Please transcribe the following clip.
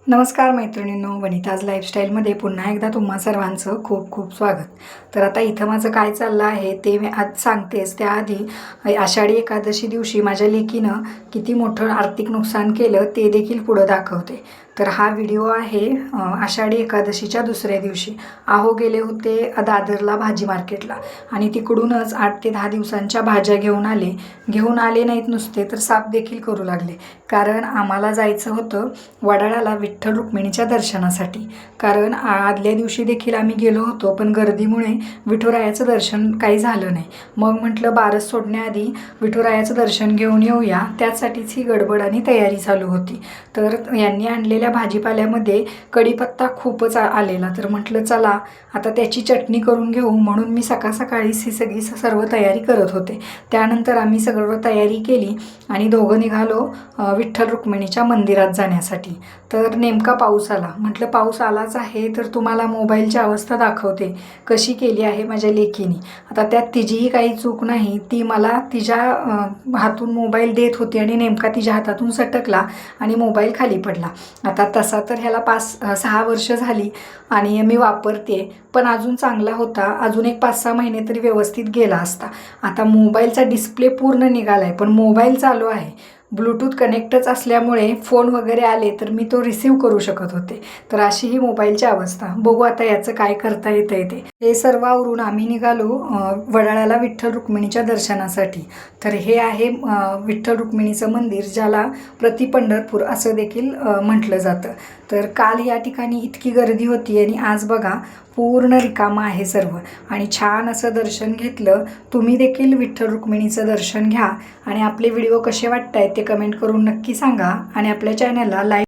नमस्कार मैत्रिणींनो, वनिताज लाईफस्टाईलमध्ये पुन्हा एकदा तुम्हा सर्वांचं खूप खूप स्वागत. तर आता इथं माझं काय चाललं आहे ते मी आज सांगतेच. त्याआधी आषाढी एकादशी दिवशी माझ्या लेकीनं किती मोठं आर्थिक नुकसान केलं ते देखील पुढं दाखवते. तर हा व्हिडिओ आहे आषाढी एकादशीच्या दुसऱ्या दिवशी. गेले होते दादरला भाजी मार्केटला आणि तिकडूनच 8 ते 10 दिवसांच्या भाज्या घेऊन आले नाहीत नुसते, तर साफ देखील करू लागले. कारण आम्हाला जायचं होतं वडाळ्याला विठ्ठल रुक्मिणीच्या दर्शनासाठी. कारण आदल्या दिवशी देखील आम्ही गेलो होतो, पण गर्दीमुळे विठुरायाचं दर्शन काही झालं नाही. मग म्हटलं बारस सोडण्याआधी विठुरायाचं दर्शन घेऊन येऊया, त्यासाठीच ही गडबड आणि तयारी चालू होती. तर यांनी आणलेल्या भाजीपाल्यामध्ये कढीपत्ता खूपच आलेला, तर म्हटलं चला आता त्याची चटणी करून घेऊ, म्हणून मी सकाळीच ही सगळी सर्व तयारी करत होते. त्यानंतर आम्ही सर्व तयारी केली आणि दोघं निघालो विठ्ठल रुक्मिणीच्या मंदिरात जाण्यासाठी. तर नेमका पाऊस आला. म्हटलं पाऊस आलाच आहे तर तुम्हाला मोबाईलची अवस्था दाखवते कशी केली आहे माझ्या लेकीने. आता त्यात तिचीही काही चूक नाही, ती मला तिच्या हातून मोबाईल देत होती आणि नेमका तिच्या हातातून सटकला आणि मोबाईल खाली पडला. आता तसा तर ह्याला 5-6 वर्ष झाली आणि मी वापरते, पण अजून चांगला होता. अजून एक 5-6 महिने तरी व्यवस्थित गेला असता. आता मोबाईलचा डिस्प्ले पूर्ण निघाला आहे, पण मोबाईल चालू आहे. ब्लूटूथ कनेक्टच असल्यामुळे फोन वगैरे आले तर मी तो रिसीव करू शकत होते. तर अशी ही मोबाईलची अवस्था. बघू आता याचं काय करता येतं ते. हे सर्व आवरून आम्ही निघालो वडाळ्याला विठ्ठल रुक्मिणीच्या दर्शनासाठी. तर हे आहे विठ्ठल रुक्मिणीचं मंदिर, ज्याला प्रति पंढरपूर असं देखील म्हटलं जातं. तर काल या ठिकाणी इतकी गर्दी होती आणि आज बघा पूर्ण रिकामं आहे सर्व आणि छान असं दर्शन घेतलं. तुम्ही देखील विठ्ठल रुक्मिणीचं दर्शन घ्या आणि आपले व्हिडिओ कसे वाटत आहेत ते कमेंट करून नक्की सांगा आणि आपल्या चॅनलला लाईक